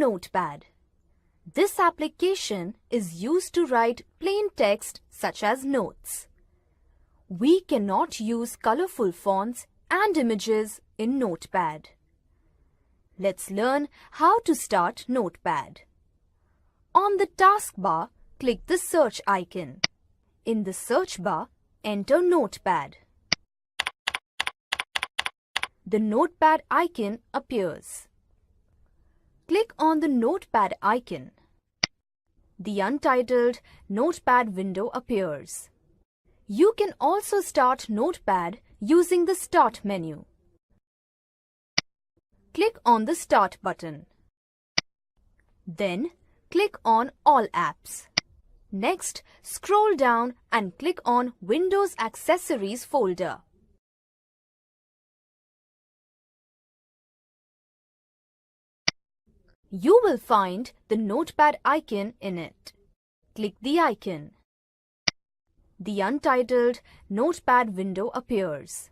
Notepad. This application is used to write plain text such as notes. We cannot use colorful fonts and images in Notepad. Let's learn how to start Notepad. On the taskbar, click the search icon. In the search bar, enter Notepad. The Notepad icon appears. Click on the Notepad icon. The untitled Notepad window appears. You can also start Notepad using the Start menu. Click on the Start button. Then, click on All Apps. Next, scroll down and click on Windows Accessories folder. You will find the Notepad icon in it. Click the icon. The untitled Notepad window appears.